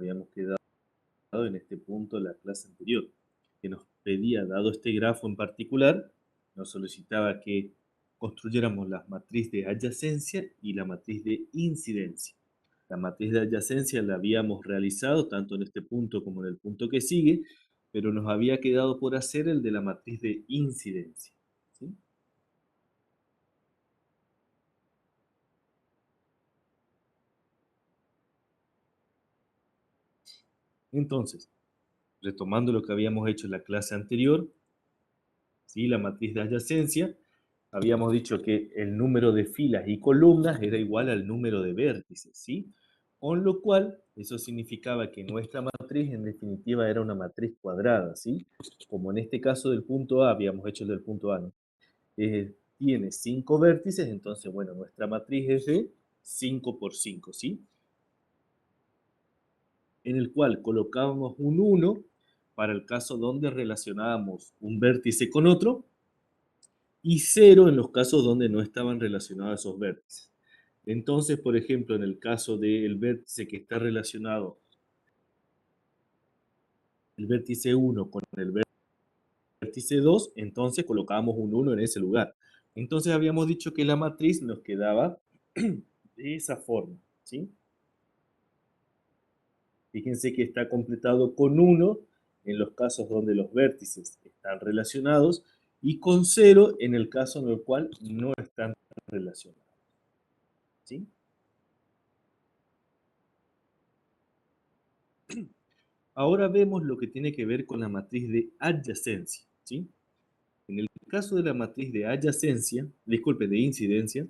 habíamos quedado en este punto de la clase anterior, que nos pedía, dado este grafo en particular, nos solicitaba que construyéramos la matriz de adyacencia y la matriz de incidencia. La matriz de adyacencia la habíamos realizado tanto en este punto como en el punto que sigue, pero nos había quedado por hacer el de la matriz de incidencia, ¿sí? Entonces, retomando lo que habíamos hecho en la clase anterior, ¿sí? La matriz de adyacencia, habíamos dicho que el número de filas y columnas era igual al número de vértices, ¿sí? Con lo cual, eso significaba que nuestra matriz en definitiva era una matriz cuadrada, ¿sí? Como en este caso del punto A, habíamos hecho el del punto A, ¿no? Tiene 5 vértices, entonces, bueno, nuestra matriz es de 5 por 5, ¿sí? En el cual colocábamos un 1 para el caso donde relacionábamos un vértice con otro, y 0 en los casos donde no estaban relacionados esos vértices. Entonces, por ejemplo, en el caso del vértice que está relacionado, el vértice 1 con el vértice 2, entonces colocamos un 1 en ese lugar. Entonces habíamos dicho que la matriz nos quedaba de esa forma, ¿sí? Fíjense que está completado con 1 en los casos donde los vértices están relacionados y con 0 en el caso en el cual no están relacionados, ¿sí? Ahora vemos lo que tiene que ver con la matriz de adyacencia, ¿sí? En el caso de la matriz de adyacencia, disculpe, de incidencia,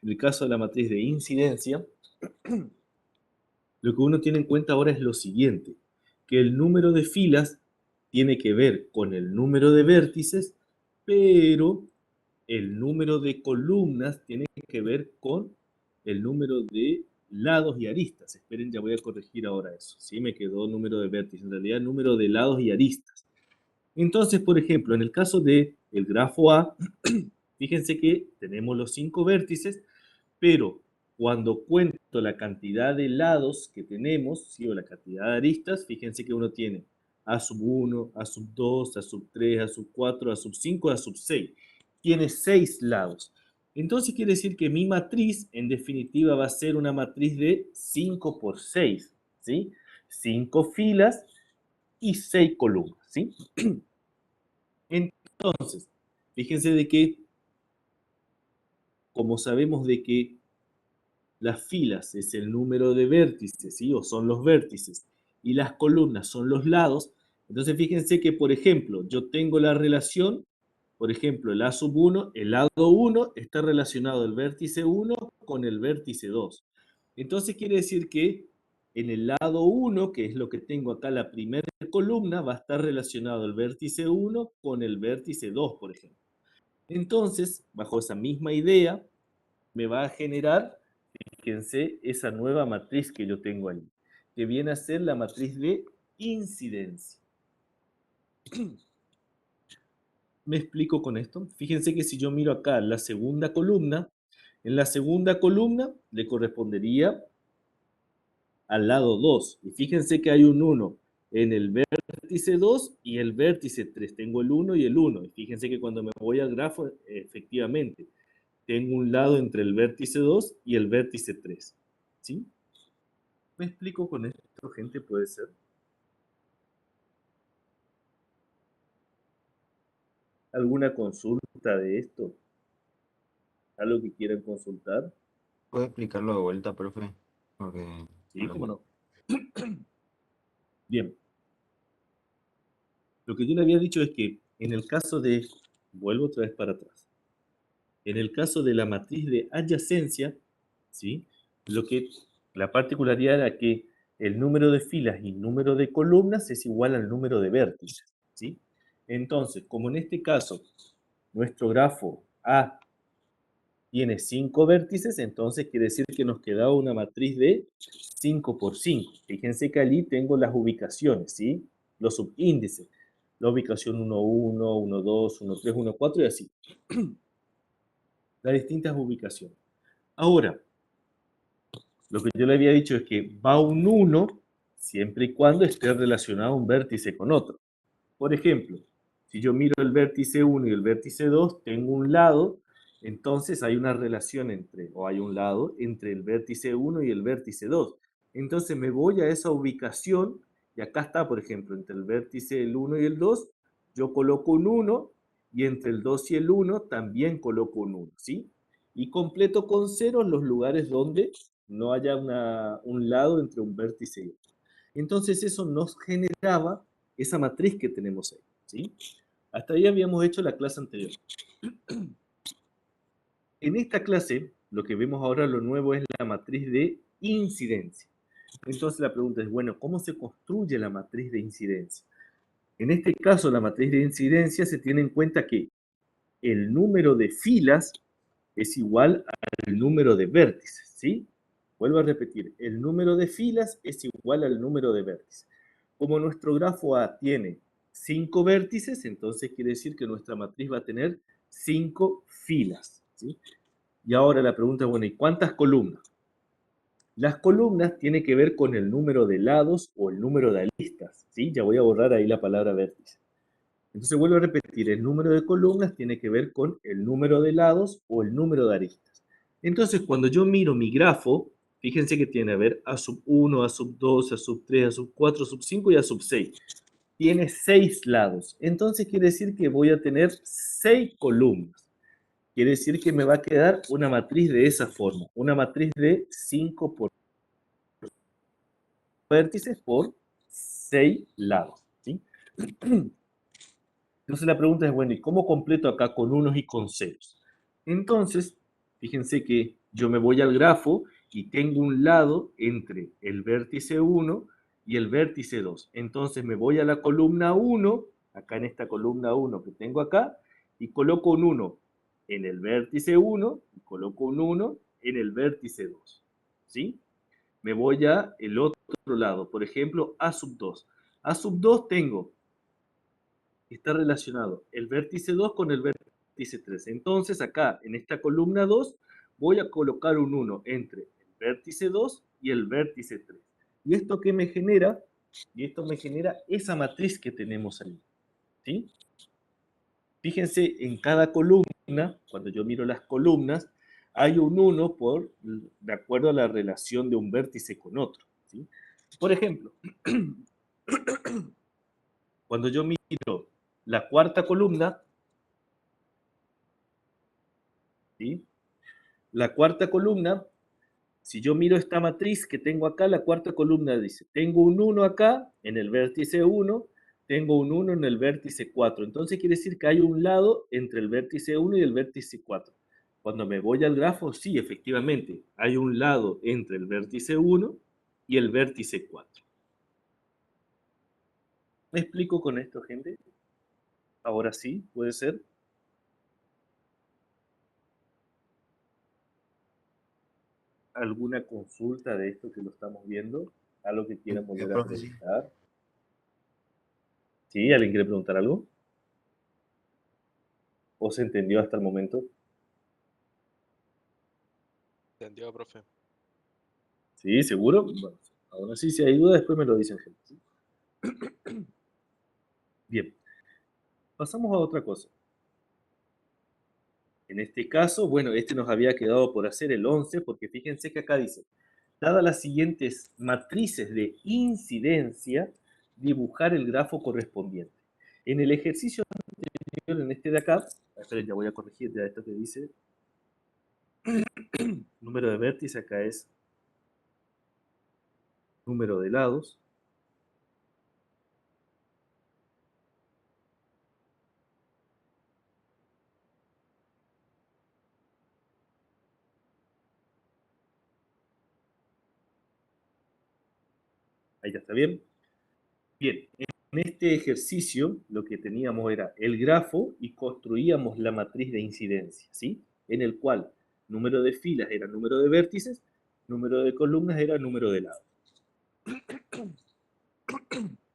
en el caso de la matriz de incidencia, lo que uno tiene en cuenta ahora es lo siguiente, que el número de filas tiene que ver con el número de vértices, pero el número de columnas tiene que ver con el número de lados y aristas. Esperen, ya voy a corregir ahora eso. Sí, me quedó número de vértices, en realidad número de lados y aristas. Entonces, por ejemplo, en el caso del grafo A, fíjense que tenemos los 5 vértices, pero cuando cuento la cantidad de lados que tenemos, ¿sí? O la cantidad de aristas, fíjense que uno tiene A sub 1, A sub 2, A sub 3, A sub 4, A sub 5, A sub 6. Tiene 6 lados. Entonces quiere decir que mi matriz, en definitiva, va a ser una matriz de 5 por 6, ¿sí? 5 filas y 6 columnas, ¿sí? Entonces, fíjense de que, como sabemos de que las filas es el número de vértices, ¿sí? O son los vértices, y las columnas son los lados, entonces fíjense que, por ejemplo, yo tengo la relación, por ejemplo, el A sub 1, el lado 1 está relacionado el vértice 1 con el vértice 2. Entonces quiere decir que en el lado 1, que es lo que tengo acá, la primera columna, va a estar relacionado el vértice 1 con el vértice 2, por ejemplo. Entonces, bajo esa misma idea, me va a generar, fíjense, esa nueva matriz que yo tengo ahí, que viene a ser la matriz de incidencia. ¿Me explico con esto? Fíjense que si yo miro acá la segunda columna, en la segunda columna le correspondería al lado 2. Y fíjense que hay un 1 en el vértice 2 y el vértice 3. Tengo el 1 y el 1. Y fíjense que cuando me voy al grafo, efectivamente, tengo un lado entre el vértice 2 y el vértice 3. ¿Sí? ¿Me explico con esto, gente? ¿Puede ser? ¿Alguna consulta de esto? ¿Algo que quieran consultar? ¿Puede explicarlo de vuelta, profe? Porque Sí, cómo no. Bien. Lo que yo le había dicho es que en el caso de, vuelvo otra vez para atrás, en el caso de la matriz de adyacencia, ¿sí? La particularidad era que el número de filas y número de columnas es igual al número de vértices, ¿sí? Entonces, como en este caso, nuestro grafo A tiene 5 vértices, entonces quiere decir que nos quedaba una matriz de 5 por 5. Fíjense que allí tengo las ubicaciones, ¿sí? Los subíndices. La ubicación 1, 1, 1, 2, 1, 3, 1, 4 y así. Las distintas ubicaciones. Ahora, lo que yo le había dicho es que va un 1 siempre y cuando esté relacionado un vértice con otro. Por ejemplo, si yo miro el vértice 1 y el vértice 2, tengo un lado, entonces hay una relación entre, o hay un lado, entre el vértice 1 y el vértice 2. Entonces me voy a esa ubicación, y acá está, por ejemplo, entre el vértice el 1 y el 2, yo coloco un 1, y entre el 2 y el 1 también coloco un 1, ¿sí? Y completo con ceros los lugares donde no haya un lado entre un vértice y otro. Entonces eso nos generaba esa matriz que tenemos ahí, ¿sí? Hasta ahí habíamos hecho la clase anterior. En esta clase, lo que vemos ahora, lo nuevo, es la matriz de incidencia. Entonces la pregunta es, bueno, ¿cómo se construye la matriz de incidencia? En este caso, la matriz de incidencia se tiene en cuenta que el número de filas es igual al número de vértices, ¿sí? Vuelvo a repetir, el número de filas es igual al número de vértices. Como nuestro grafo A tiene 5 vértices, entonces quiere decir que nuestra matriz va a tener 5 filas, ¿sí? Y ahora la pregunta es, bueno, ¿y cuántas columnas? Las columnas tienen que ver con el número de lados o el número de aristas, ¿sí? Ya voy a borrar ahí la palabra vértice. Entonces vuelvo a repetir, el número de columnas tiene que ver con el número de lados o el número de aristas. Entonces cuando yo miro mi grafo, fíjense que tiene, a ver, A sub 1, A sub 2, A sub 3, A sub 4, A sub 5 y A sub 6. Tiene 6 lados. Entonces quiere decir que voy a tener 6 columnas. Quiere decir que me va a quedar una matriz de esa forma. Una matriz de 5 por vértices por 6 lados, ¿sí? Entonces la pregunta es, bueno, ¿y cómo completo acá con unos y con ceros? Entonces, fíjense que yo me voy al grafo y tengo un lado entre el vértice 1 y el vértice 2. Entonces me voy a la columna 1, acá en esta columna 1 que tengo acá, y coloco un 1 en el vértice 1 y coloco un 1 en el vértice 2. ¿Sí? Me voy a el otro lado, por ejemplo, A sub 2. A sub 2 tengo, está relacionado el vértice 2 con el vértice 3. Entonces acá, en esta columna 2, voy a colocar un 1 entre el vértice 2 y el vértice 3. ¿Y esto qué me genera? Y esto me genera esa matriz que tenemos ahí. ¿Sí? Fíjense, en cada columna, cuando yo miro las columnas, hay un 1 de acuerdo a la relación de un vértice con otro. ¿Sí? Por ejemplo, cuando yo miro la cuarta columna, ¿sí? La cuarta columna, si yo miro esta matriz que tengo acá, la cuarta columna dice, tengo un 1 acá en el vértice 1, tengo un 1 en el vértice 4. Entonces quiere decir que hay un lado entre el vértice 1 y el vértice 4. Cuando me voy al grafo, sí, efectivamente, hay un lado entre el vértice 1 y el vértice 4. ¿Me explico con esto, gente? Ahora sí, puede ser. ¿Alguna consulta de esto que lo estamos viendo? ¿Algo que quieran volver a Profe, sí. preguntar? ¿Sí? ¿Alguien quiere preguntar algo? ¿O se entendió hasta el momento? Entendió, profe. ¿Sí? ¿Seguro? Bueno, aún así, si hay duda, después me lo dicen, gente. ¿Sí? Bien, pasamos a otra cosa. En este caso, bueno, este nos había quedado por hacer el 11, porque fíjense que acá dice, dadas las siguientes matrices de incidencia, dibujar el grafo correspondiente. En el ejercicio anterior, en este de acá, esperen, ya voy a corregir ya esto que dice, número de vértices, acá es número de lados. Ahí ya está bien. Bien, en este ejercicio lo que teníamos era el grafo y construíamos la matriz de incidencia, ¿sí? En el cual número de filas era número de vértices, número de columnas era número de lados.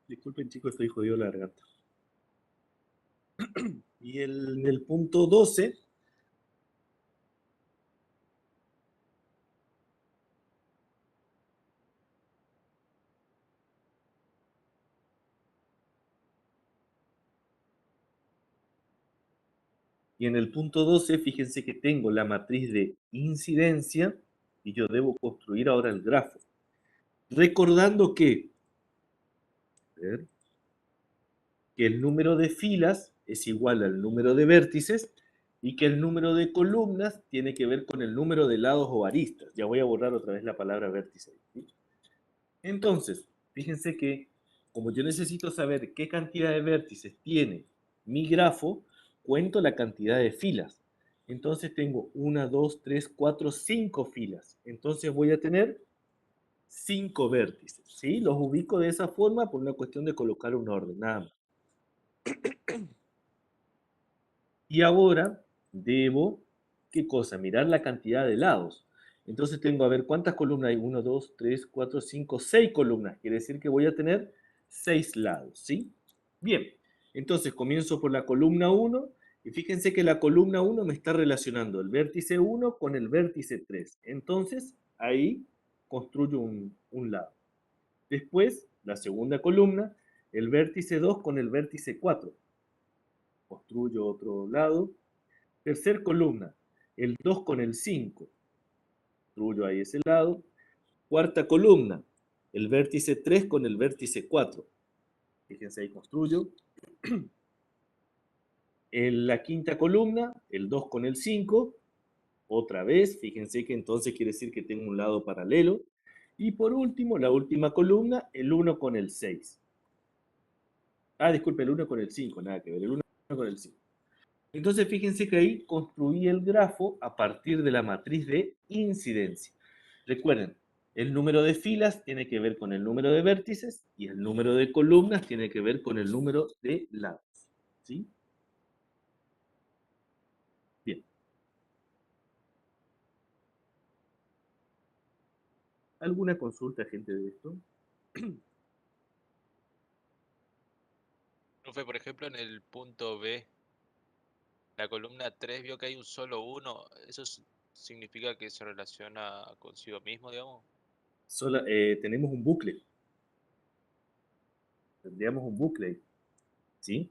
Disculpen chicos, estoy jodido la garganta. Y en el punto 12, Y en el punto 12, fíjense que tengo la matriz de incidencia y yo debo construir ahora el grafo. Recordando que, a ver, que el número de filas es igual al número de vértices y que el número de columnas tiene que ver con el número de lados o aristas. Ya voy a borrar otra vez la palabra vértice. ¿Sí? Entonces, fíjense que como yo necesito saber qué cantidad de vértices tiene mi grafo, cuento la cantidad de filas. Entonces tengo 1, 2, 3, 4, 5 filas. Entonces voy a tener 5 vértices. ¿Sí? Los ubico de esa forma por una cuestión de colocar un orden, nada más. Y ahora debo, ¿qué cosa? Mirar la cantidad de lados. Entonces tengo, a ver, ¿cuántas columnas hay? 1, 2, 3, 4, 5, 6 columnas. Quiere decir que voy a tener 6 lados, ¿sí? Bien, entonces comienzo por la columna 1 y fíjense que la columna 1 me está relacionando el vértice 1 con el vértice 3. Entonces ahí construyo un lado. Después, la segunda columna, el vértice 2 con el vértice 4. Construyo otro lado. Tercer columna, el 2 con el 5. Construyo ahí ese lado. Cuarta columna, el vértice 3 con el vértice 4. Fíjense ahí, construyo. En la quinta columna, el 2 con el 5. Otra vez, fíjense que entonces quiere decir que tengo un lado paralelo. Y por último, la última columna, el 1 con el 6. Ah, disculpe, el 1 con el 5, nada que ver, el 1 con el 5. Entonces fíjense que ahí construí el grafo a partir de la matriz de incidencia. Recuerden, el número de filas tiene que ver con el número de vértices y el número de columnas tiene que ver con el número de lados. ¿Sí? Bien. ¿Alguna consulta, gente, de esto? Profe, por ejemplo, en el punto B, la columna 3 vio que hay un solo 1. ¿Eso significa que se relaciona consigo mismo, digamos? Tenemos un bucle. Tendríamos un bucle ahí. ¿Sí?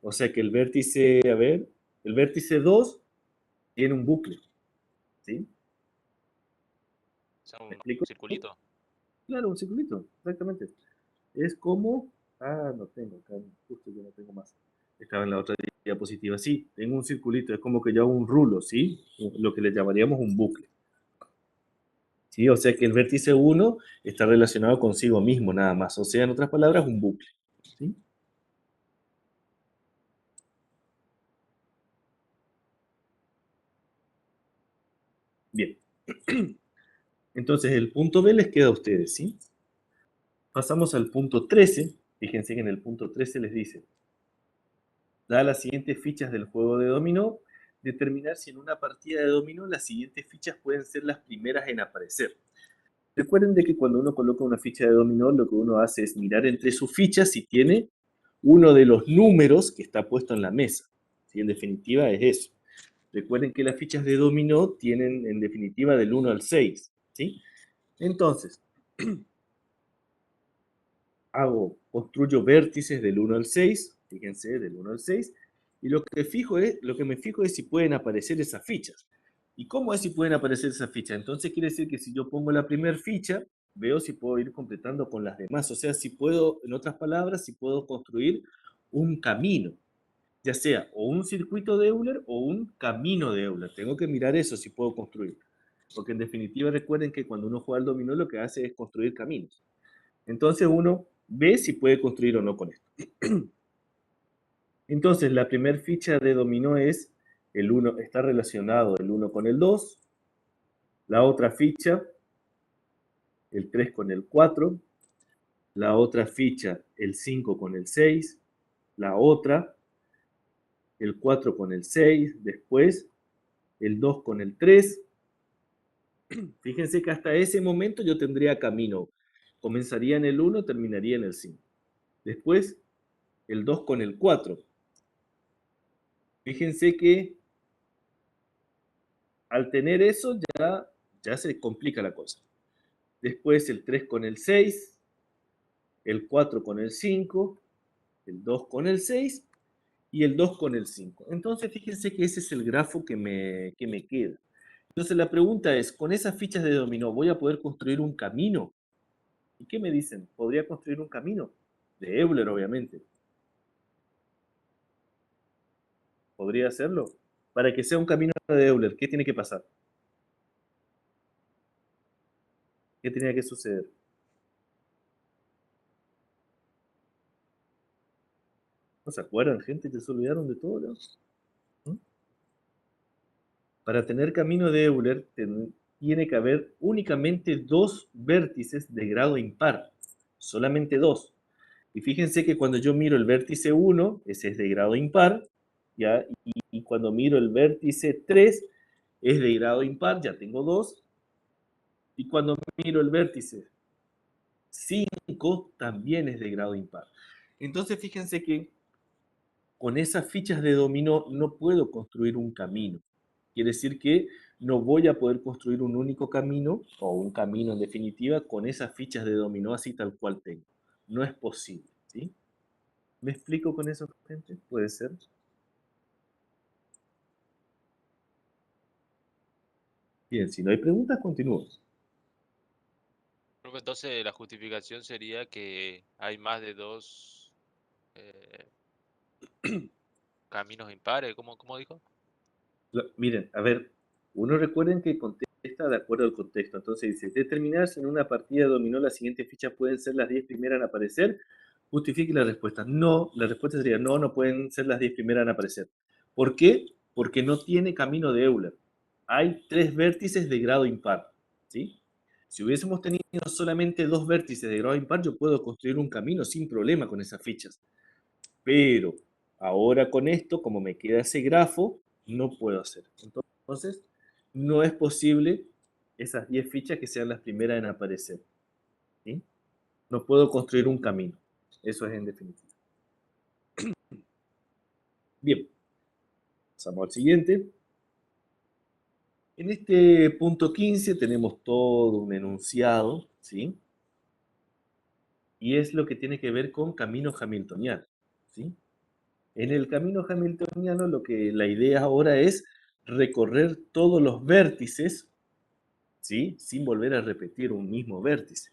O sea que el vértice, a ver, el vértice 2 tiene un bucle. ¿Sí? O sea, ¿Me un explico? circulito. Claro, un circulito, exactamente. Es como, no tengo acá, justo yo no tengo más. Estaba en la otra diapositiva. Sí, tengo un circulito, es como que yo hago un rulo, ¿sí? Lo que le llamaríamos un bucle. ¿Sí? O sea que el vértice 1 está relacionado consigo mismo nada más. O sea, en otras palabras, un bucle. ¿Sí? Bien. Entonces, el punto B les queda a ustedes, ¿sí? Pasamos al punto 13. Fíjense que en el punto 13 les dice, da las siguientes fichas del juego de dominó, determinar si en una partida de dominó las siguientes fichas pueden ser las primeras en aparecer. Recuerden de que cuando uno coloca una ficha de dominó, lo que uno hace es mirar entre sus fichas si tiene uno de los números que está puesto en la mesa. ¿Sí? En definitiva es eso. Recuerden que las fichas de dominó tienen en definitiva del 1 al 6. ¿Sí? Entonces, construyo vértices del 1 al 6, fíjense, del 1 al 6, y lo que me fijo es si pueden aparecer esas fichas. ¿Y cómo es si pueden aparecer esas fichas? Entonces quiere decir que si yo pongo la primera ficha, veo si puedo ir completando con las demás. O sea, si puedo, en otras palabras, si puedo construir un camino, ya sea o un circuito de Euler o un camino de Euler. Tengo que mirar eso si puedo construir. Porque en definitiva recuerden que cuando uno juega al dominó lo que hace es construir caminos. Entonces uno ve si puede construir o no con esto. Entonces la primera ficha de dominó es el 1, está relacionado el 1 con el 2. La otra ficha, el 3 con el 4. La otra ficha, el 5 con el 6. La otra, el 4 con el 6. Después, el 2 con el 3. Fíjense que hasta ese momento yo tendría camino. Comenzaría en el 1, terminaría en el 5. Después, el 2 con el 4. Fíjense que al tener eso ya se complica la cosa. Después el 3 con el 6, el 4 con el 5, el 2 con el 6 y el 2 con el 5. Entonces, fíjense que ese es el grafo que me queda. Entonces, la pregunta es, ¿con esas fichas de dominó voy a poder construir un camino? ¿Y qué me dicen? ¿Podría construir un camino? De Euler, obviamente. ¿Podría hacerlo? Para que sea un camino de Euler, ¿qué tiene que pasar? ¿Qué tenía que suceder? ¿No se acuerdan, gente? ¿Ya se olvidaron de todo, no? ¿Mm? Para tener camino de Euler tiene que haber únicamente dos vértices de grado impar, solamente dos. Y fíjense que cuando yo miro el vértice 1, ese es de grado impar, ¿ya? Y cuando miro el vértice 3, es de grado impar, ya tengo dos. Y cuando miro el vértice 5, también es de grado impar. Entonces fíjense que con esas fichas de dominó no puedo construir un camino. Quiere decir que no voy a poder construir un único camino, o un camino en definitiva, con esas fichas de dominó así tal cual tengo. No es posible, ¿sí? ¿Me explico con eso, gente? ¿Puede ser? Bien, si no hay preguntas, continúo. Profe, entonces la justificación sería que hay más de dos eh, caminos impares, ¿cómo dijo? Miren, a ver, uno recuerden que contesta de acuerdo al contexto. Entonces dice, determinar si en una partida de dominó las siguientes fichas pueden ser las 10 primeras en aparecer. Justifique la respuesta. No, la respuesta sería no, no pueden ser las 10 primeras en aparecer. ¿Por qué? Porque no tiene camino de Euler. Hay tres vértices de grado impar, ¿sí? Si hubiésemos tenido solamente dos vértices de grado impar, yo puedo construir un camino sin problema con esas fichas. Pero ahora con esto, como me queda ese grafo, no puedo hacer. Entonces, no es posible esas 10 fichas que sean las primeras en aparecer, ¿sí? No puedo construir un camino. Eso es en definitiva. Bien, pasamos al siguiente. En este punto 15 tenemos todo un enunciado, ¿sí? Y es lo que tiene que ver con camino hamiltoniano, ¿sí? En el camino hamiltoniano la idea ahora es recorrer todos los vértices, ¿sí? Sin volver a repetir un mismo vértice.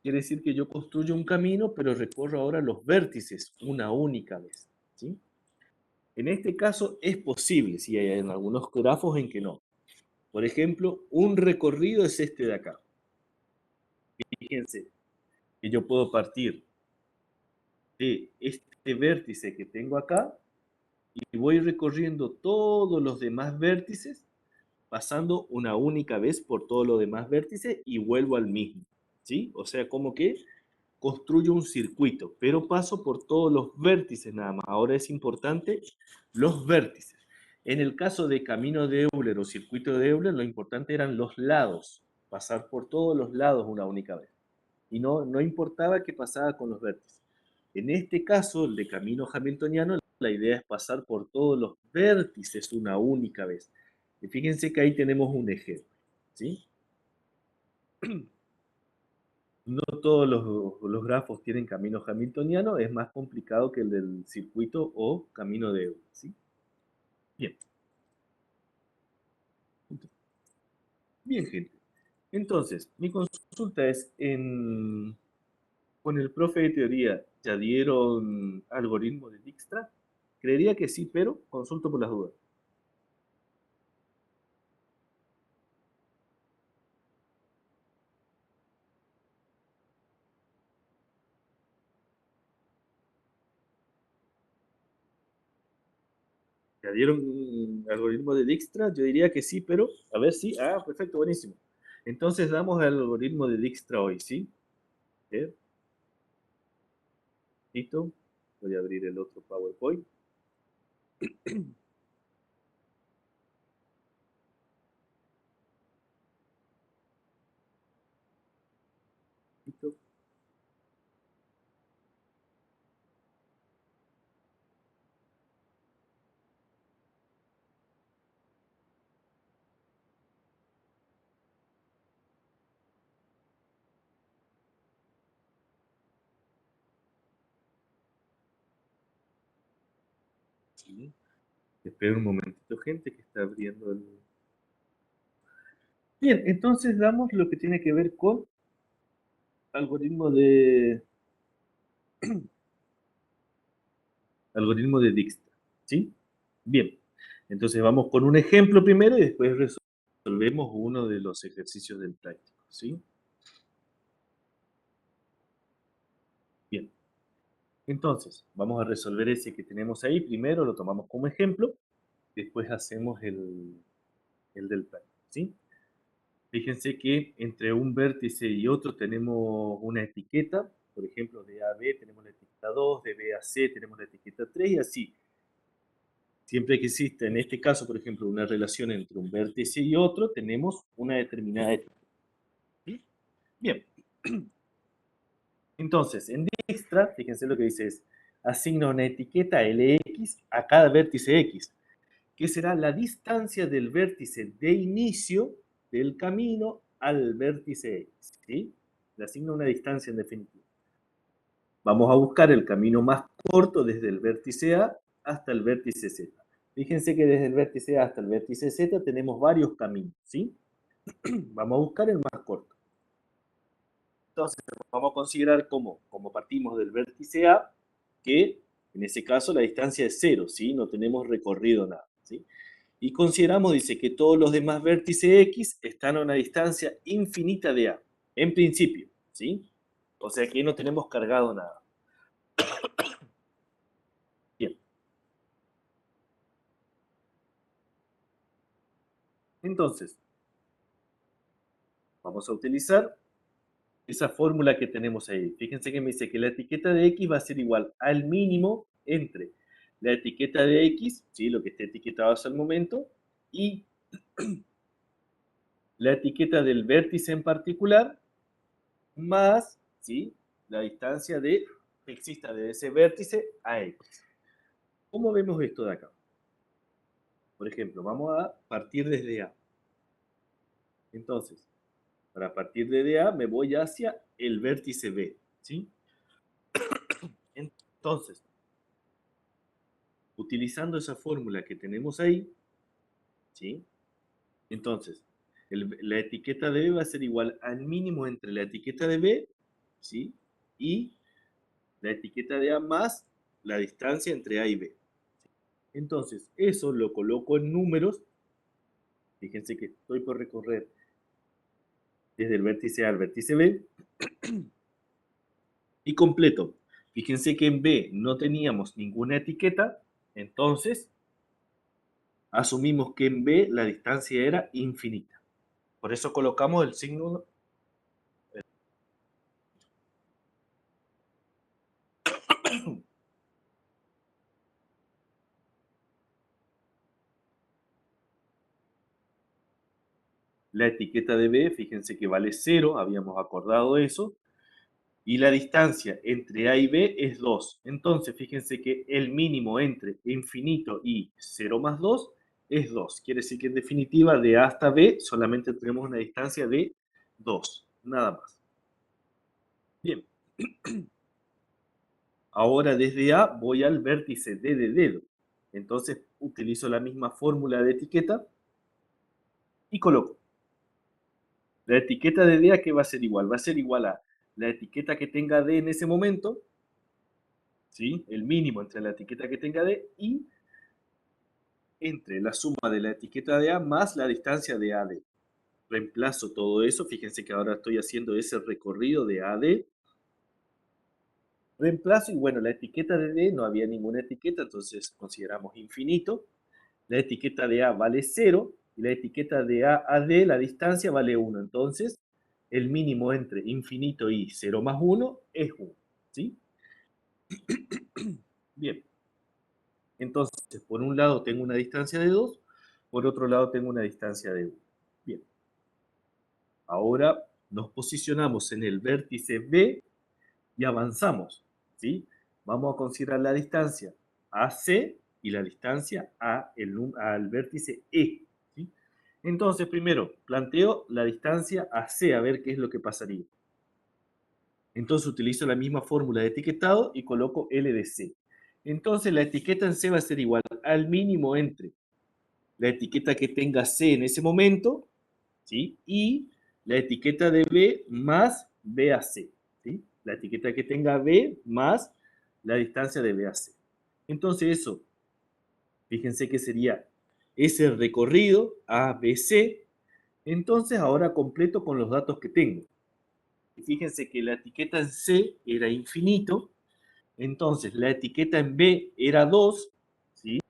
Quiere decir que yo construyo un camino, pero recorro ahora los vértices una única vez, ¿sí? En este caso es posible, si hay en algunos grafos en que no. Por ejemplo, un recorrido es este de acá. Fíjense que yo puedo partir de este vértice que tengo acá y voy recorriendo todos los demás vértices, pasando una única vez por todos los demás vértices y vuelvo al mismo, ¿sí? O sea, como que construyo un circuito, pero paso por todos los vértices nada más. Ahora es importante los vértices. En el caso de camino de Euler o circuito de Euler, lo importante eran los lados, pasar por todos los lados una única vez. Y no importaba qué pasaba con los vértices. En este caso, el de camino hamiltoniano, la idea es pasar por todos los vértices una única vez. Y fíjense que ahí tenemos un ejemplo, ¿sí? No todos los grafos tienen camino hamiltoniano, es más complicado que el del circuito o camino de Euler, ¿sí? Bien. Bien, gente. Entonces, mi consulta es, con el profe de teoría, ¿ya dieron algoritmo de Dijkstra? Creería que sí, pero consulto por las dudas. ¿Ya dieron algoritmo de Dijkstra? Yo diría que sí, pero a ver si. Ah, perfecto, buenísimo. Entonces damos el algoritmo de Dijkstra hoy, ¿sí? ¿Eh? Listo. Voy a abrir el otro PowerPoint. Listo. ¿sí? Espera un momentito, gente, que está abriendo el... Bien, entonces damos lo que tiene que ver con algoritmo de Dijkstra, ¿sí? Bien, entonces vamos con un ejemplo primero y después resolvemos uno de los ejercicios del práctico, ¿sí? Bien, entonces vamos a resolver ese que tenemos ahí. Primero lo tomamos como ejemplo, después hacemos el del práctico, ¿sí? Fíjense que entre un vértice y otro tenemos una etiqueta, por ejemplo, de A a B tenemos la etiqueta 2, de B a C tenemos la etiqueta 3 y así. Siempre que exista, en este caso, por ejemplo, una relación entre un vértice y otro, tenemos una determinada etiqueta. ¿Sí? Bien. Entonces, en Dijkstra, fíjense lo que dice es, asigna una etiqueta LX a cada vértice X, que será la distancia del vértice de inicio del camino al vértice X. ¿Sí? Le asigna una distancia en definitiva. Vamos a buscar el camino más corto desde el vértice A hasta el vértice Z. Fíjense que desde el vértice A hasta el vértice Z tenemos varios caminos, ¿sí? Vamos a buscar el más corto. Entonces, vamos a considerar como partimos del vértice A, que en ese caso la distancia es 0, ¿sí? No tenemos recorrido nada, ¿sí? Y consideramos, dice, que todos los demás vértices X están a una distancia infinita de A, en principio, ¿sí? O sea que no tenemos cargado nada. Bien. Entonces, vamos a utilizar esa fórmula que tenemos ahí. Fíjense que me dice que la etiqueta de X va a ser igual al mínimo entre la etiqueta de X, ¿sí? Lo que esté etiquetado hasta el momento, y la etiqueta del vértice en particular, más, ¿sí? La distancia que exista de ese vértice a X. ¿Cómo vemos esto de acá? Por ejemplo, vamos a partir desde A. Entonces, para partir de A me voy hacia el vértice B, ¿sí? Entonces, utilizando esa fórmula que tenemos ahí, ¿sí? Entonces, la etiqueta de B va a ser igual al mínimo entre la etiqueta de B, ¿sí? Y la etiqueta de A más la distancia entre A y B. Entonces, eso lo coloco en números. Fíjense que estoy por recorrer desde el vértice A al vértice B. Y completo. Fíjense que en B no teníamos ninguna etiqueta, entonces asumimos que en B la distancia era infinita. Por eso colocamos el signo. La etiqueta de B, fíjense que vale 0, habíamos acordado eso, y la distancia entre A y B es 2. Entonces, fíjense que el mínimo entre infinito y 0 más 2 es 2. Quiere decir que en definitiva de A hasta B solamente tenemos una distancia de 2, nada más. Bien. Ahora desde A voy al vértice D de dedo. Entonces utilizo la misma fórmula de etiqueta y coloco. La etiqueta de D a qué va a ser igual. Va a ser igual a la etiqueta que tenga D en ese momento, ¿sí? El mínimo entre la etiqueta que tenga D y entre la suma de la etiqueta de A más la distancia de AD. Reemplazo todo eso. Fíjense que ahora estoy haciendo ese recorrido de AD. Reemplazo y bueno, la etiqueta de D no había ninguna etiqueta, entonces consideramos infinito. La etiqueta de A vale 0 y la etiqueta de A a D, la distancia, vale 1. Entonces, el mínimo entre infinito y 0 más 1 es 1. ¿Sí? Bien. Entonces, por un lado tengo una distancia de 2, por otro lado tengo una distancia de 1. Bien. Ahora nos posicionamos en el vértice B y avanzamos. ¿Sí? Vamos a considerar la distancia AC y la distancia al vértice E. ¿Sí? Entonces, primero, planteo la distancia AC, a ver qué es lo que pasaría. Entonces utilizo la misma fórmula de etiquetado y coloco L de C. Entonces la etiqueta en C va a ser igual al mínimo entre la etiqueta que tenga C en ese momento, ¿sí? Y la etiqueta de B más B a C, ¿sí? La etiqueta que tenga B más la distancia de B a C. Entonces eso, fíjense que sería ese recorrido ABC. Entonces ahora completo con los datos que tengo. Fíjense que la etiqueta en C era infinito, entonces la etiqueta en B era 2, ¿sí?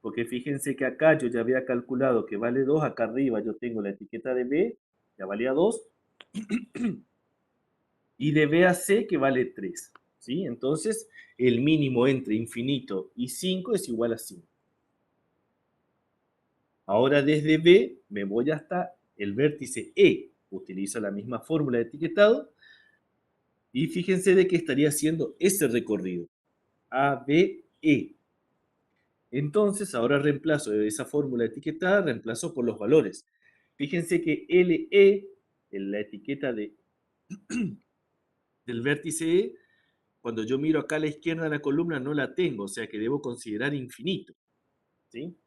Porque fíjense que acá yo ya había calculado que vale 2, acá arriba yo tengo la etiqueta de B, ya valía 2, y de B a C que vale 3, ¿sí? Entonces el mínimo entre infinito y 5 es igual a 5. Ahora desde B me voy hasta el vértice E. Utilizo la misma fórmula de etiquetado y fíjense de que estaría haciendo ese recorrido. A, B, E. Entonces ahora reemplazo de esa fórmula etiquetada, reemplazo por los valores. Fíjense que LE, en la etiqueta del vértice E, cuando yo miro acá a la izquierda de la columna no la tengo, o sea que debo considerar infinito, ¿sí?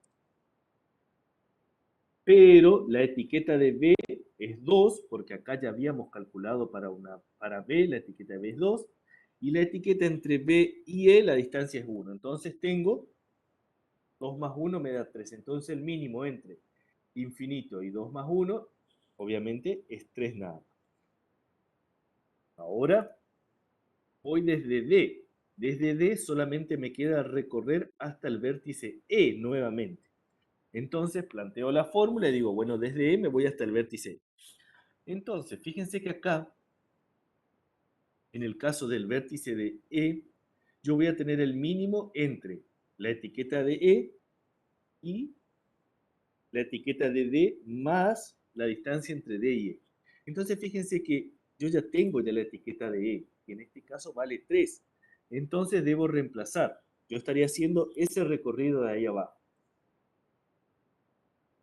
Pero la etiqueta de B es 2, porque acá ya habíamos calculado para B, la etiqueta de B es 2, y la etiqueta entre B y E, la distancia es 1. Entonces tengo 2 más 1 me da 3. Entonces el mínimo entre infinito y 2 más 1, obviamente, es 3 nada más. Ahora voy desde D. Desde D solamente me queda recorrer hasta el vértice E nuevamente. Entonces planteo la fórmula y digo, bueno, desde E me voy hasta el vértice E. Entonces, fíjense que acá, en el caso del vértice de E, yo voy a tener el mínimo entre la etiqueta de E y la etiqueta de D más la distancia entre D y E. Entonces, fíjense que yo ya tengo ya la etiqueta de E, que en este caso vale 3. Entonces, debo reemplazar. Yo estaría haciendo ese recorrido de ahí abajo.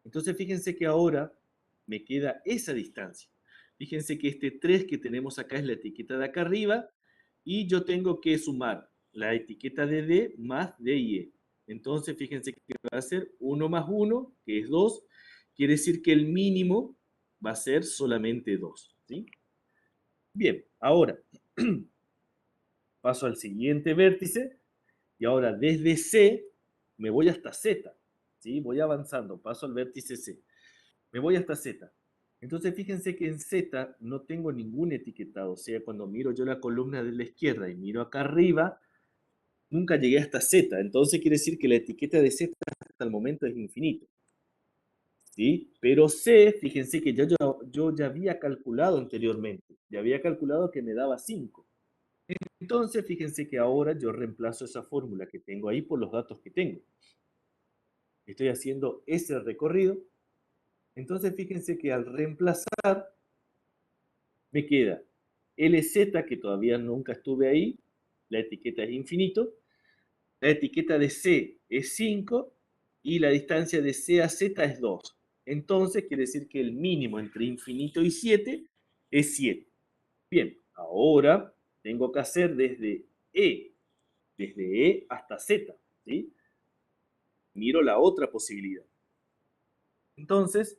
Entonces, fíjense que ahora me queda esa distancia. Fíjense que este 3 que tenemos acá es la etiqueta de acá arriba y yo tengo que sumar la etiqueta de D más D y E. Entonces, fíjense que va a ser 1 más 1, que es 2. Quiere decir que el mínimo va a ser solamente 2. ¿Sí? Bien, ahora paso al siguiente vértice y ahora desde C me voy hasta Z. ¿Sí? Voy avanzando, paso al vértice C. Me voy hasta Z. Entonces fíjense que en Z no tengo ningún etiquetado. O sea, cuando miro yo la columna de la izquierda y miro acá arriba, nunca llegué hasta Z. Entonces quiere decir que la etiqueta de Z hasta el momento es infinito. ¿Sí? Pero C, fíjense que yo ya había calculado anteriormente. Ya había calculado que me daba 5. Entonces fíjense que ahora yo reemplazo esa fórmula que tengo ahí por los datos que tengo. Estoy haciendo ese recorrido. Entonces fíjense que al reemplazar me queda LZ, que todavía nunca estuve ahí, la etiqueta es infinito, la etiqueta de C es 5 y la distancia de C a Z es 2. Entonces quiere decir que el mínimo entre infinito y 7 es 7. Bien, ahora tengo que hacer desde E hasta Z, ¿sí? Miro la otra posibilidad. Entonces,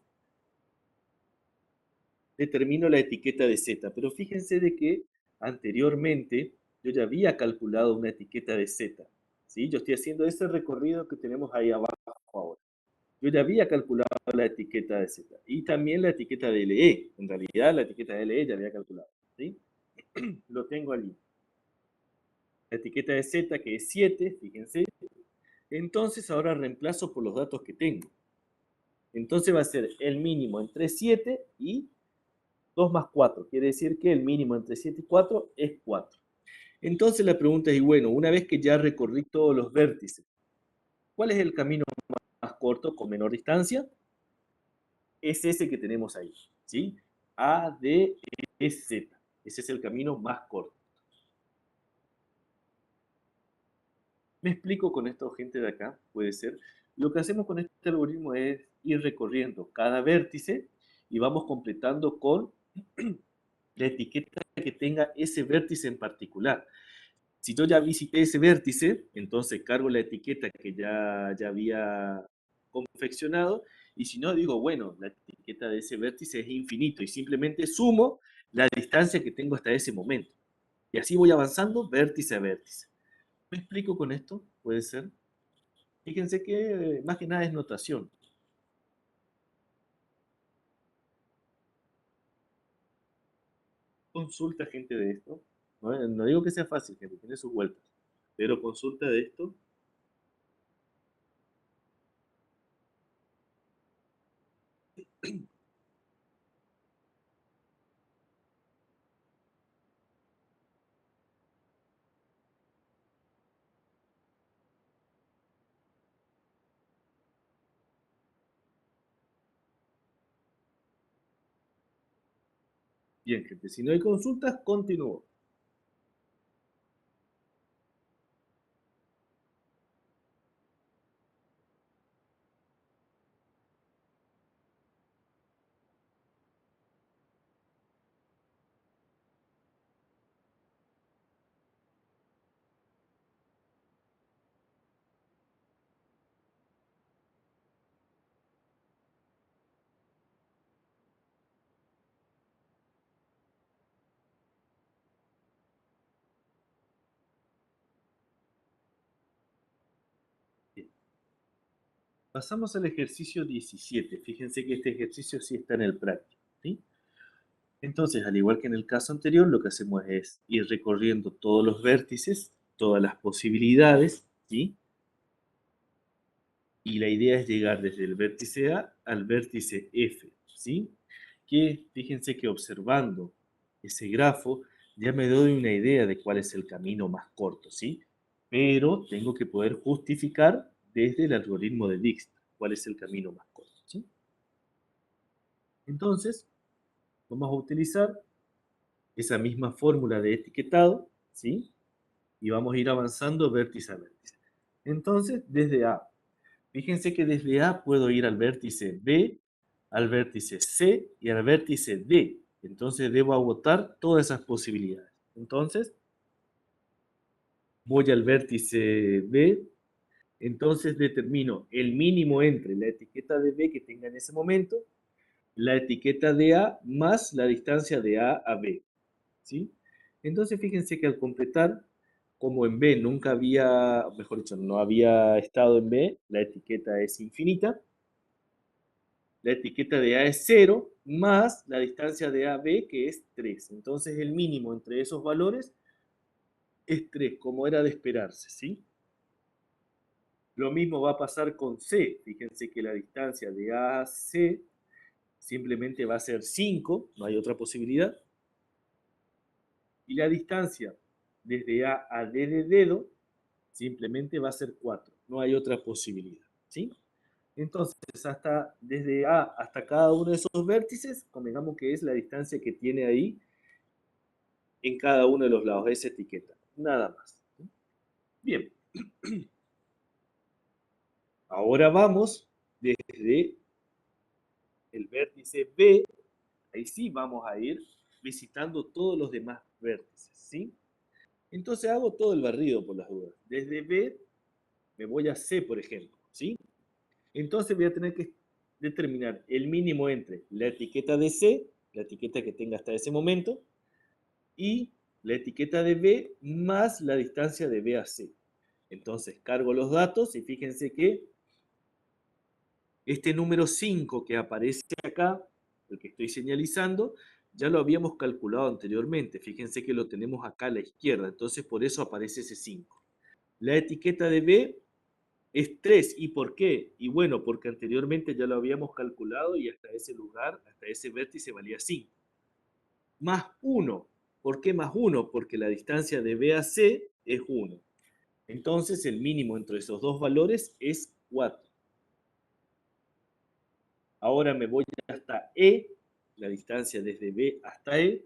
determino la etiqueta de Z, pero fíjense de que anteriormente yo ya había calculado una etiqueta de Z, ¿sí? Yo estoy haciendo ese recorrido que tenemos ahí abajo ahora. Yo ya había calculado la etiqueta de Z y también la etiqueta de LE. En realidad la etiqueta de LE ya había calculado, ¿sí? Lo tengo allí. La etiqueta de Z que es 7, fíjense. Entonces ahora reemplazo por los datos que tengo. Entonces va a ser el mínimo entre 7 y 2 más 4. Quiere decir que el mínimo entre 7 y 4 es 4. Entonces la pregunta es, y bueno, una vez que ya recorrí todos los vértices, ¿cuál es el camino más corto con menor distancia? Es ese que tenemos ahí, ¿sí? A, D, E, Z. Ese es el camino más corto. Me explico con esto, gente de acá, puede ser. Lo que hacemos con este algoritmo es ir recorriendo cada vértice y vamos completando con la etiqueta que tenga ese vértice en particular. Si yo ya visité ese vértice, entonces cargo la etiqueta que ya había confeccionado, y si no, digo, bueno, la etiqueta de ese vértice es infinito, y simplemente sumo la distancia que tengo hasta ese momento. Y así voy avanzando vértice a vértice. ¿Me explico con esto? ¿Puede ser? Fíjense que más que nada es notación. Consulta gente de esto. No digo que sea fácil, gente, tiene sus vueltas. Pero consulta de esto. Bien, gente, si no hay consultas, continúo. Bien. Pasamos al ejercicio 17. Fíjense que este ejercicio sí está en el práctico, ¿sí? Entonces, al igual que en el caso anterior, lo que hacemos es ir recorriendo todos los vértices, todas las posibilidades, ¿sí? Y la idea es llegar desde el vértice A al vértice F, ¿sí? Que fíjense que observando ese grafo ya me doy una idea de cuál es el camino más corto, ¿sí? Pero tengo que poder justificar desde el algoritmo de Dijkstra cuál es el camino más corto, ¿sí? Entonces, vamos a utilizar esa misma fórmula de etiquetado, ¿sí? Y vamos a ir avanzando vértice a vértice. Entonces, desde A, fíjense que desde A puedo ir al vértice B, al vértice C y al vértice D. Entonces debo agotar todas esas posibilidades. Entonces, voy al vértice B, entonces determino el mínimo entre la etiqueta de B que tenga en ese momento, la etiqueta de A más la distancia de A a B, ¿sí? Entonces fíjense que al completar, como en B nunca había, mejor dicho, no había estado en B, la etiqueta es infinita, la etiqueta de A es 0, más la distancia de A a B, que es 3. Entonces el mínimo entre esos valores es 3, como era de esperarse, ¿sí? Lo mismo va a pasar con C. Fíjense que la distancia de A a C simplemente va a ser 5, no hay otra posibilidad. Y la distancia desde A a D de dedo simplemente va a ser 4, no hay otra posibilidad, ¿sí? Entonces, desde A hasta cada uno de esos vértices, convengamos que es la distancia que tiene ahí en cada uno de los lados, esa etiqueta, nada más. Bien, ahora vamos desde el vértice B, ahí sí vamos a ir visitando todos los demás vértices, ¿sí? Entonces hago todo el barrido por las dudas. Desde B me voy a C, por ejemplo, ¿sí? Entonces voy a tener que determinar el mínimo entre la etiqueta de C, la etiqueta que tenga hasta ese momento, y la etiqueta de B más la distancia de B a C. Entonces cargo los datos y fíjense que este número 5 que aparece acá, el que estoy señalizando, ya lo habíamos calculado anteriormente. Fíjense que lo tenemos acá a la izquierda, entonces por eso aparece ese 5. La etiqueta de B es 3. ¿Y por qué? Y bueno, porque anteriormente ya lo habíamos calculado y hasta ese lugar, hasta ese vértice valía 5. Más 1. ¿Por qué más 1? Porque la distancia de B a C es 1. Entonces el mínimo entre esos dos valores es 4. Ahora me voy hasta E, la distancia desde B hasta E.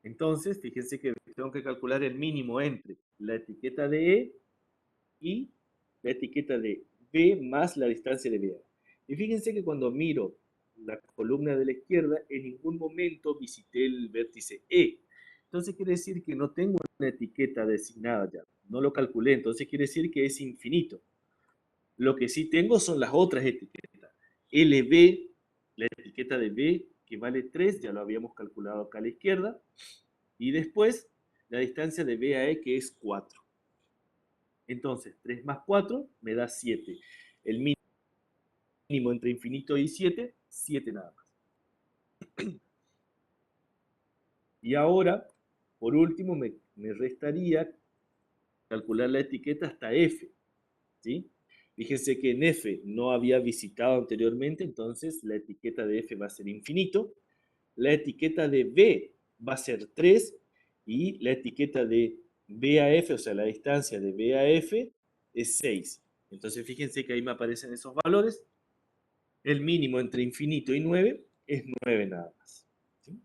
Entonces, fíjense que tengo que calcular el mínimo entre la etiqueta de E y la etiqueta de B más la distancia de B. Y fíjense que cuando miro la columna de la izquierda, en ningún momento visité el vértice E. Entonces quiere decir que no tengo una etiqueta designada ya. No lo calculé, entonces quiere decir que es infinito. Lo que sí tengo son las otras etiquetas. LB, la etiqueta de B, que vale 3, ya lo habíamos calculado acá a la izquierda. Y después, la distancia de B a E, que es 4. Entonces, 3 más 4 me da 7. El mínimo entre infinito y 7, 7 nada más. Y ahora, por último, me restaría calcular la etiqueta hasta F, ¿sí? Fíjense que en F no había visitado anteriormente, entonces la etiqueta de F va a ser infinito. La etiqueta de B va a ser 3 y la etiqueta de B a F, o sea, la distancia de B a F es 6. Entonces fíjense que ahí me aparecen esos valores. El mínimo entre infinito y 9 es 9 nada más. ¿Sí?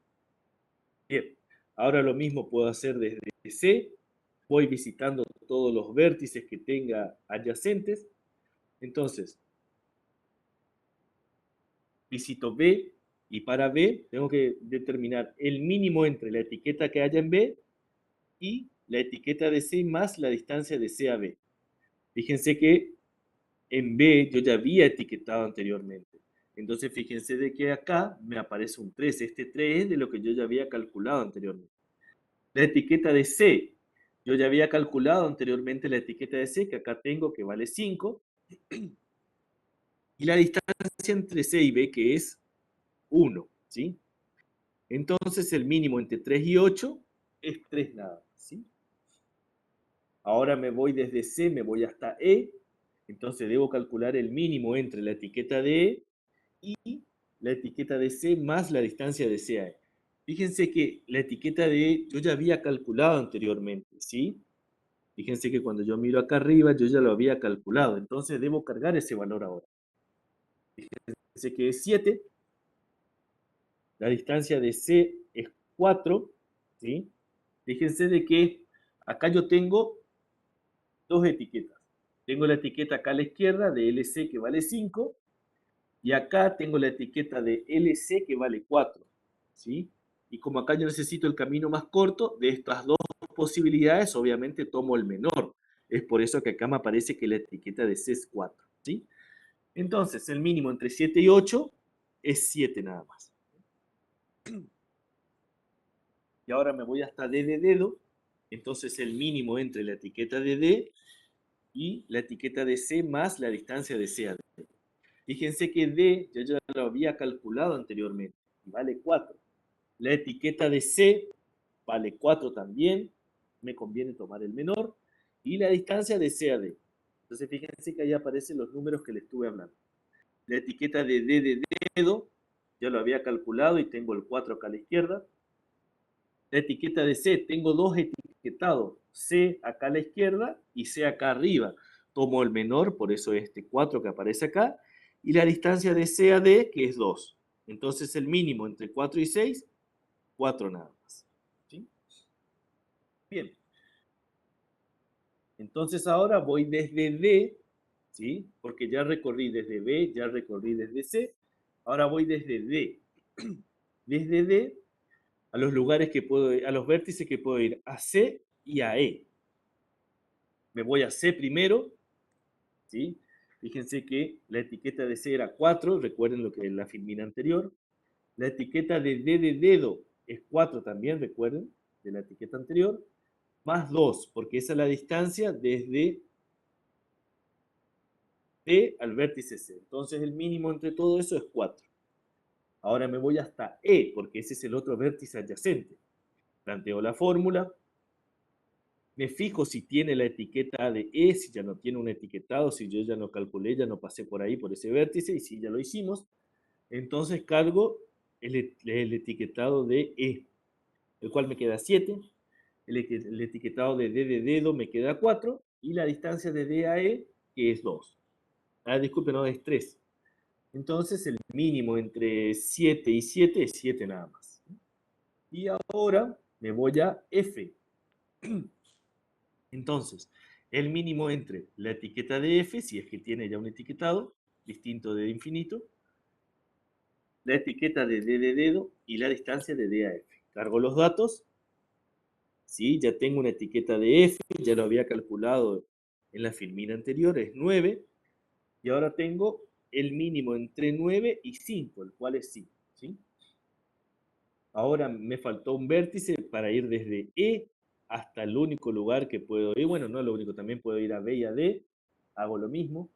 Bien, ahora lo mismo puedo hacer desde C. Voy visitando todos los vértices que tenga adyacentes. Entonces, visito B y para B tengo que determinar el mínimo entre la etiqueta que haya en B y la etiqueta de C más la distancia de C a B. Fíjense que en B yo ya había etiquetado anteriormente. Entonces fíjense de que acá me aparece un 3. Este 3 es de lo que yo ya había calculado anteriormente. La etiqueta de C, yo ya había calculado anteriormente la etiqueta de C, que acá tengo que vale 5. Y la distancia entre C y B, que es 1, ¿sí? Entonces el mínimo entre 3 y 8 es 3 nada más, ¿sí? Ahora me voy desde C, me voy hasta E. Entonces debo calcular el mínimo entre la etiqueta de E y la etiqueta de C más la distancia de C a E. Fíjense que la etiqueta de E yo ya había calculado anteriormente, ¿sí? Fíjense que cuando yo miro acá arriba yo ya lo había calculado. Entonces debo cargar ese valor ahora. Fíjense que es 7. La distancia de C es 4, ¿sí? Fíjense de que acá yo tengo dos etiquetas. Tengo la etiqueta acá a la izquierda de LC que vale 5 y acá tengo la etiqueta de LC que vale 4, ¿sí? Y como acá yo necesito el camino más corto, de estas dos posibilidades, obviamente tomo el menor. Es por eso que acá me aparece que la etiqueta de C es 4, ¿sí? Entonces, el mínimo entre 7 y 8 es 7 nada más. Y ahora me voy hasta D de dedo. Entonces, el mínimo entre la etiqueta de D y la etiqueta de C más la distancia de C a D. Fíjense que D yo ya lo había calculado anteriormente y vale 4. La etiqueta de C vale 4 también. Me conviene tomar el menor. Y la distancia de C a D. Entonces fíjense que ahí aparecen los números que les estuve hablando. La etiqueta de D de dedo ya lo había calculado y tengo el 4 acá a la izquierda. La etiqueta de C, tengo dos etiquetados, C acá a la izquierda y C acá arriba. Tomo el menor, por eso este 4 que aparece acá, y la distancia de C a D, que es 2. Entonces el mínimo entre 4 y 6, 4 nada más. ¿Sí? Bien. Entonces ahora voy desde D, ¿sí? Porque ya recorrí desde B, ya recorrí desde C. Ahora voy desde D. Desde D a los lugares que puedo ir, a los vértices que puedo ir a C y a E. Me voy a C primero, ¿sí? Fíjense que la etiqueta de C era 4, recuerden lo que es la filmina anterior. La etiqueta de D de dedo es 4 también, recuerden, de la etiqueta anterior, más 2, porque esa es la distancia desde D al vértice C. Entonces el mínimo entre todo eso es 4. Ahora me voy hasta E, porque ese es el otro vértice adyacente. Planteo la fórmula. Me fijo si tiene la etiqueta de E, si ya no tiene un etiquetado, si yo ya no calculé, ya no pasé por ahí, por ese vértice, y si ya lo hicimos, entonces cargo el etiquetado de E, el cual me queda 7, el etiquetado de D de dedo me queda 4, y la distancia de D a E, que es 2. Ah, disculpe, no, es 3. Entonces el mínimo entre 7 y 7 es 7 nada más. Y ahora me voy a F. Entonces, el mínimo entre la etiqueta de F, si es que tiene ya un etiquetado, distinto de infinito, la etiqueta de D de dedo y la distancia de D a F. Cargo los datos ¿sí? Ya tengo una etiqueta de F, ya lo había calculado en la filmina anterior, es 9, y ahora tengo el mínimo entre 9 y 5, el cual es 5, ¿sí? Ahora me faltó un vértice para ir desde E hasta el único lugar que puedo ir. Bueno, no es lo único, también puedo ir a B y a D. Hago lo mismo.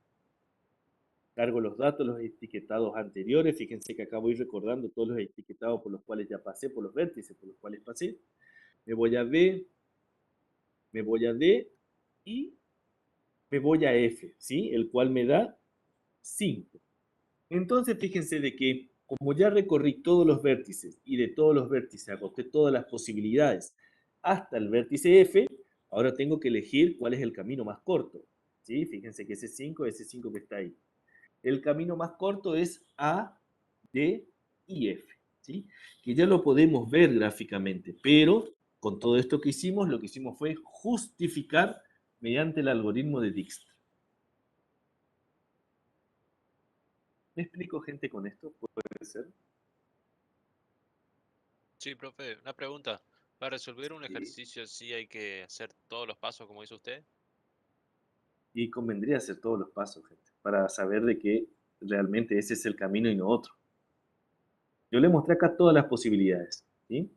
Cargo los datos, los etiquetados anteriores. Fíjense que acá voy recordando todos los etiquetados por los cuales ya pasé, por los vértices por los cuales pasé. Me voy a B, me voy a D y me voy a F, ¿sí? El cual me da 5. Entonces, fíjense de que como ya recorrí todos los vértices y de todos los vértices agoté todas las posibilidades hasta el vértice F, ahora tengo que elegir cuál es el camino más corto. ¿Sí? Fíjense que ese 5 que está ahí. El camino más corto es A, D y F. ¿Sí? Que ya lo podemos ver gráficamente, pero con todo esto que hicimos, lo que hicimos fue justificar mediante el algoritmo de Dijkstra. ¿Me explico, gente, con esto? ¿Puede ser? Sí, profe, una pregunta. Para resolver un Sí. ejercicio así hay que hacer todos los pasos como hizo usted. Y convendría hacer todos los pasos, gente, para saber de que realmente ese es el camino y no otro. Yo le mostré acá todas las posibilidades, ¿sí?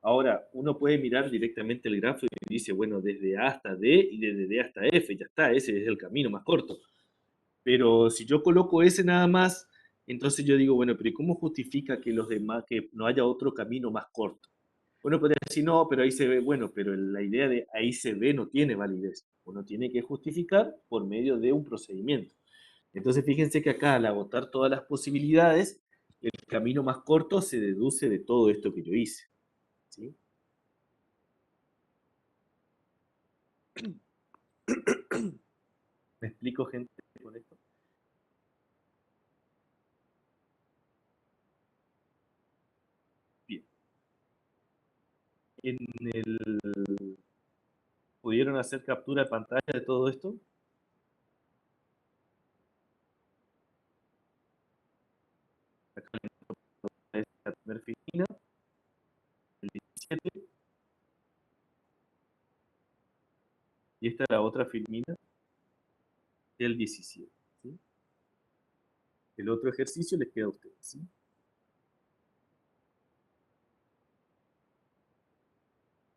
Ahora, uno puede mirar directamente el grafo y dice, bueno, desde A hasta D y desde D hasta F, ya está, ese es el camino más corto. Pero si yo coloco ese nada más, entonces yo digo, bueno, pero ¿y cómo justifica que los demás, que no haya otro camino más corto? Uno podría decir, no, pero ahí se ve, bueno, pero la idea de ahí se ve no tiene validez. Uno tiene que justificar por medio de un procedimiento. Entonces, fíjense que acá, al agotar todas las posibilidades, el camino más corto se deduce de todo esto que yo hice. ¿Sí? ¿Me explico, gente, con esto? Bien. En el, ¿Pudieron hacer captura de pantalla de todo esto? Acá es la primera filmina, el 17, y esta es la otra filmina del 17. ¿Sí? El otro ejercicio les queda a ustedes. ¿Sí?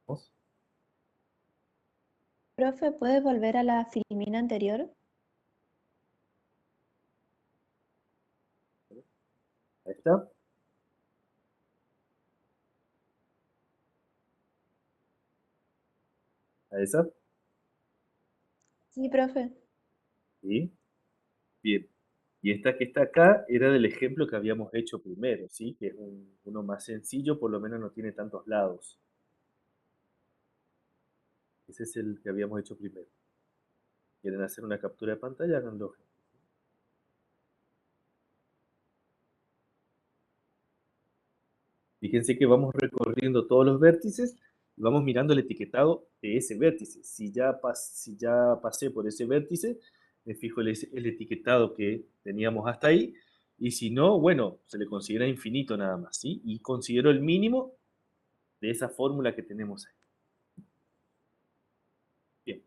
¿Vamos? Profe, ¿puede volver a la filmina anterior? Ahí está. A esa. Sí, profe. ¿Sí? Bien. Y esta que está acá era del ejemplo que habíamos hecho primero, ¿sí? Que es uno más sencillo, por lo menos no tiene tantos lados. Ese es el que habíamos hecho primero. ¿Quieren hacer una captura de pantalla? Háganlo. Fíjense que vamos recorriendo todos los vértices y vamos mirando el etiquetado de ese vértice. Si ya pasé por ese vértice, me fijo el etiquetado que teníamos hasta ahí. Y si no, bueno, se le considera infinito nada más, ¿sí? Y considero el mínimo de esa fórmula que tenemos ahí. Bien.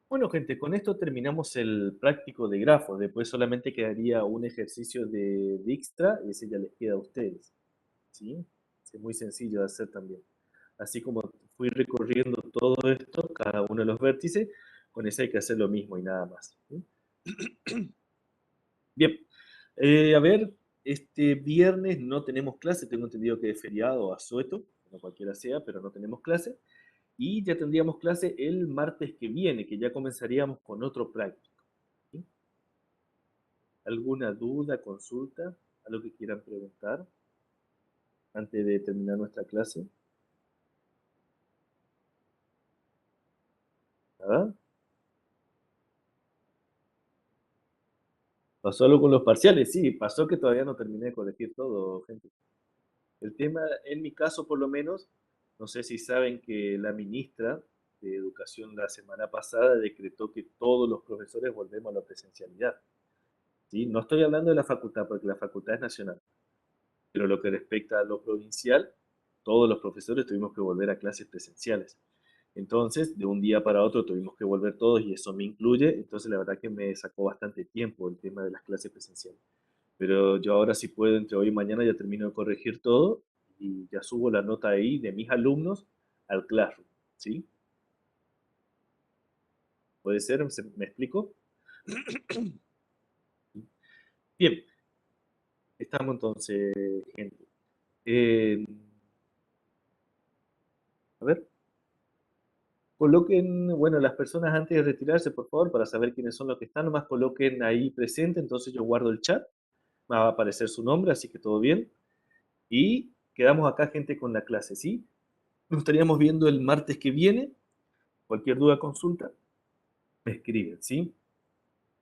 Bueno, gente, con esto terminamos el práctico de grafos. Después solamente quedaría un ejercicio de Dijkstra y ese ya les queda a ustedes. ¿Sí? Es muy sencillo de hacer también. Así como fui recorriendo todo esto, cada uno de los vértices, con ese hay que hacer lo mismo y nada más. ¿Sí? Bien, a ver, este viernes no tenemos clase, tengo entendido que es feriado o asueto, no cualquiera sea, pero no tenemos clase. Y ya tendríamos clase el martes que viene, que ya comenzaríamos con otro práctico. ¿Sí? ¿Alguna duda, consulta, algo que quieran preguntar antes de terminar nuestra clase? ¿Nada? ¿Pasó algo con los parciales? Sí, pasó que todavía no terminé de corregir todo, gente. El tema, en mi caso por lo menos, no sé si saben que la ministra de Educación la semana pasada decretó que todos los profesores volvemos a la presencialidad. ¿Sí? No estoy hablando de la facultad, porque la facultad es nacional, pero lo que respecta a lo provincial, todos los profesores tuvimos que volver a clases presenciales. Entonces, de un día para otro tuvimos que volver todos y eso me incluye. Entonces, la verdad que me sacó bastante tiempo el tema de las clases presenciales. Pero yo ahora si puedo, entre hoy y mañana ya termino de corregir todo y ya subo la nota ahí de mis alumnos al Classroom, ¿sí? ¿Puede ser? ¿Me explico? Bien, estamos entonces, gente. A ver, coloquen, bueno, las personas antes de retirarse, por favor, para saber quiénes son los que están, nomás coloquen ahí presente, entonces yo guardo el chat, me va a aparecer su nombre, así que todo bien. Y quedamos acá, gente, con la clase, ¿sí? Nos estaríamos viendo el martes que viene. Cualquier duda, consulta, me escriben, ¿sí?